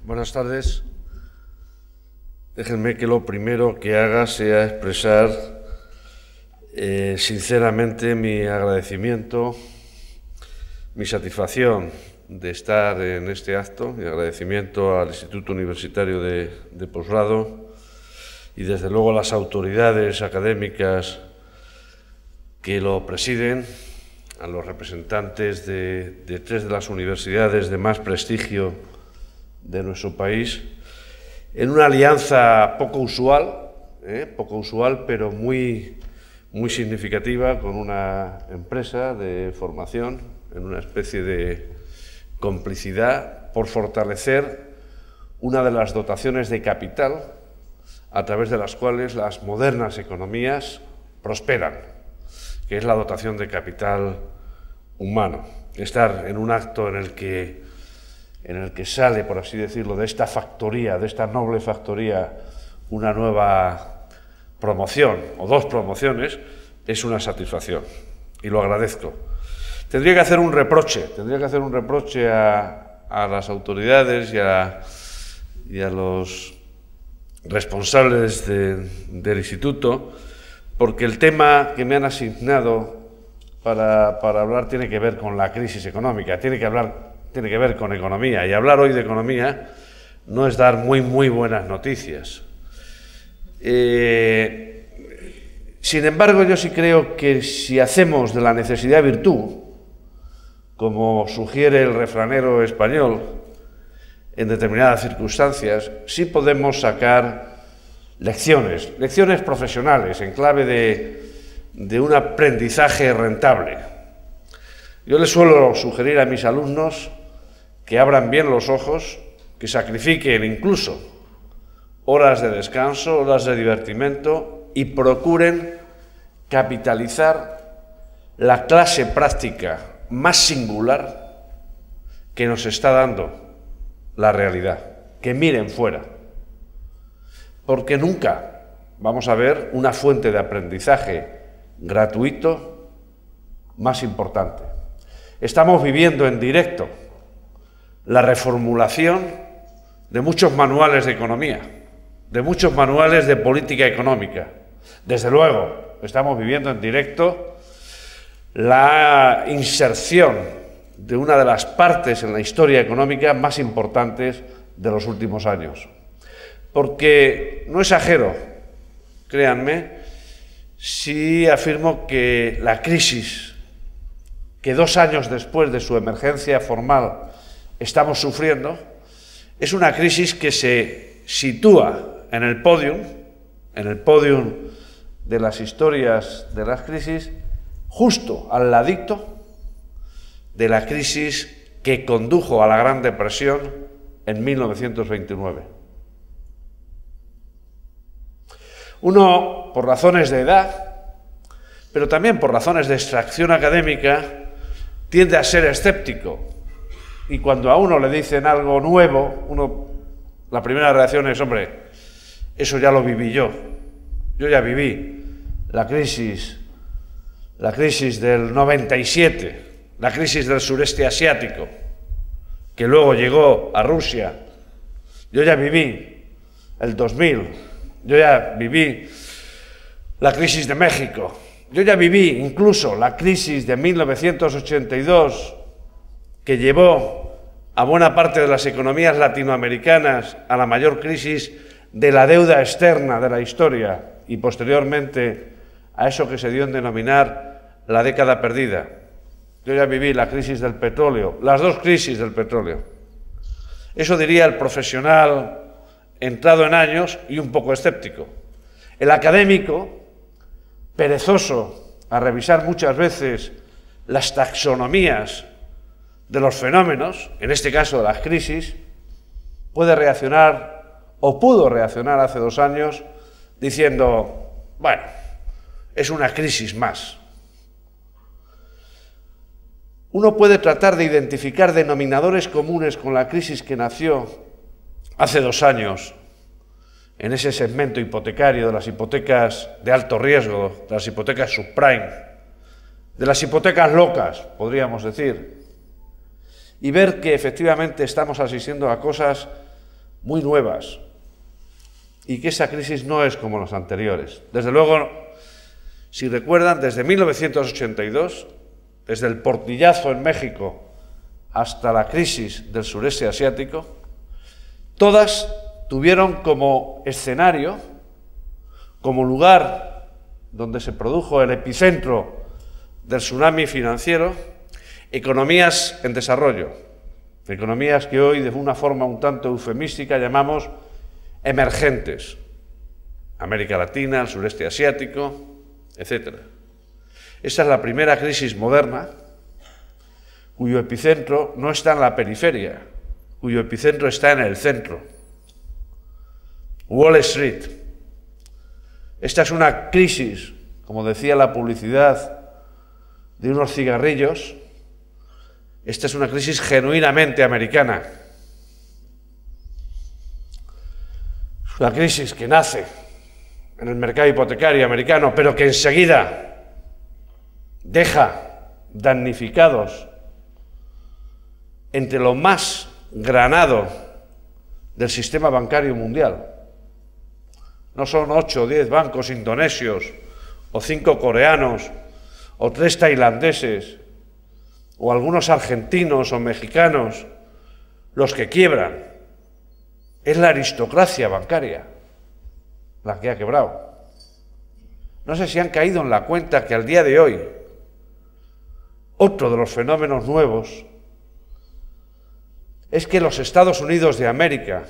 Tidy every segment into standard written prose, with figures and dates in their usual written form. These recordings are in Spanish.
Buenas tardes. Déjenme que lo primero que haga sea expresar sinceramente mi agradecimiento, mi satisfacción de estar en este acto, mi agradecimiento al Instituto Universitario de Posgrado y desde luego a las autoridades académicas que lo presiden, a los representantes de tres de las universidades de más prestigio de nuestro país, en una alianza poco usual, pero muy significativa con una empresa de formación, en una especie de complicidad por fortalecer una de las dotaciones de capital a través de las cuales las modernas economías prosperan, que es la dotación de capital humano. Estar en un acto en el que sale, por así decirlo, de esta factoría, de esta noble factoría, una nueva promoción o dos promociones, es una satisfacción y lo agradezco. Tendría que hacer un reproche a las autoridades y a los responsables del instituto, porque el tema que me han asignado para hablar tiene que ver con la crisis económica, tiene que ver con economía, y hablar hoy de economía no es dar muy buenas noticias. Sin embargo, yo sí creo que si hacemos de la necesidad virtud, como sugiere el refranero español, en determinadas circunstancias, sí podemos sacar lecciones profesionales en clave de un aprendizaje rentable. Yo les suelo sugerir a mis alumnos que abran bien los ojos, que sacrifiquen incluso horas de descanso, horas de divertimento y procuren capitalizar la clase práctica más singular que nos está dando la realidad, que miren fuera, porque nunca vamos a ver una fuente de aprendizaje gratuito más importante. Estamos viviendo en directo la reformulación de muchos manuales de economía, de muchos manuales de política económica. Desde luego, estamos viviendo en directo la inserción de una de las partes en la historia económica más importantes de los últimos años. Porque no exagero, créanme, si afirmo que la crisis que 2 años después de su emergencia formal estamos sufriendo, es una crisis que se sitúa en el podium de las historias de las crisis, justo al ladito de la crisis que condujo a la Gran Depresión en 1929. Uno, por razones de edad, pero también por razones de extracción académica, tiende a ser escéptico. Y cuando a uno le dicen algo nuevo, la primera reacción es, hombre, eso ya lo viví yo. Yo ya viví la crisis del 97, la crisis del sureste asiático, que luego llegó a Rusia. Yo ya viví el 2000, yo ya viví la crisis de México, yo ya viví incluso la crisis de 1982, que llevó a buena parte de las economías latinoamericanas a la mayor crisis de la deuda externa de la historia y posteriormente a eso que se dio en denominar la década perdida. Yo ya viví la crisis del petróleo, las dos crisis del petróleo. Eso diría el profesional entrado en años y un poco escéptico. El académico, perezoso a revisar muchas veces las taxonomías de los fenómenos, en este caso de las crisis, puede reaccionar o pudo reaccionar hace 2 años diciendo, bueno, es una crisis más. Uno puede tratar de identificar denominadores comunes con la crisis que nació hace 2 años en ese segmento hipotecario de las hipotecas de alto riesgo, de las hipotecas subprime, de las hipotecas locas, podríamos decir, y ver que efectivamente estamos asistiendo a cosas muy nuevas, y que esa crisis no es como las anteriores. Desde luego, si recuerdan, desde 1982, desde el portillazo en México hasta la crisis del sureste asiático, todas tuvieron como escenario, como lugar donde se produjo el epicentro del tsunami financiero, economías en desarrollo, economías que hoy de una forma un tanto eufemística llamamos emergentes, América Latina, el sureste asiático, etc. Esa es la primera crisis moderna cuyo epicentro no está en la periferia, cuyo epicentro está en el centro. Wall Street. Esta es una crisis, como decía la publicidad de unos cigarrillos, esta es una crisis genuinamente americana. Es una crisis que nace en el mercado hipotecario americano, pero que enseguida deja damnificados entre lo más granado del sistema bancario mundial. No son 8 o 10 bancos indonesios, o 5 coreanos, o 3 tailandeses, o algunos argentinos o mexicanos los que quiebran. Es la aristocracia bancaria la que ha quebrado. No sé si han caído en la cuenta que al día de hoy, otro de los fenómenos nuevos es que los Estados Unidos de América,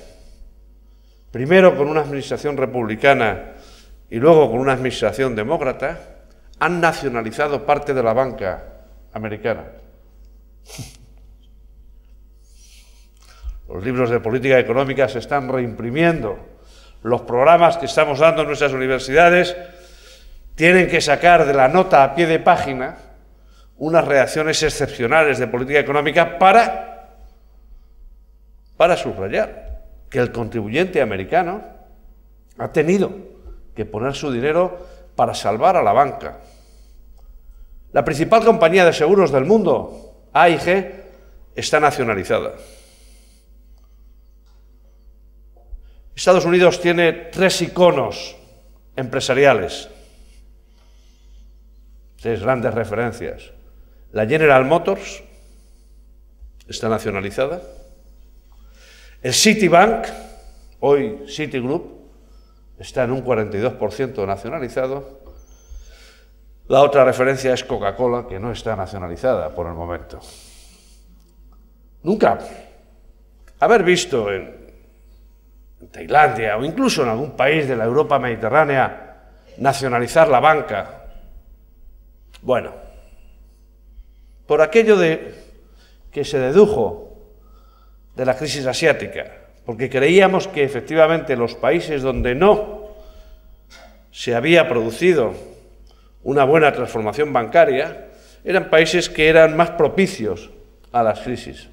primero con una administración republicana y luego con una administración demócrata, han nacionalizado parte de la banca americana. Los libros de política económica se están reimprimiendo. Los programas que estamos dando en nuestras universidades tienen que sacar de la nota a pie de página unas reacciones excepcionales de política económica para subrayar que el contribuyente americano ha tenido que poner su dinero para salvar a la banca. La principal compañía de seguros del mundo, AIG, está nacionalizada. Estados Unidos tiene 3 iconos empresariales, 3 grandes referencias. La General Motors está nacionalizada. El Citibank, hoy Citigroup, está en un 42% nacionalizado. La otra referencia es Coca-Cola, que no está nacionalizada por el momento. Nunca haber visto en Tailandia o incluso en algún país de la Europa mediterránea nacionalizar la banca. Bueno, por aquello de que se dedujo de la crisis asiática, porque creíamos que efectivamente los países donde no se había producido una buena transformación bancaria eran países que eran más propicios a las crisis.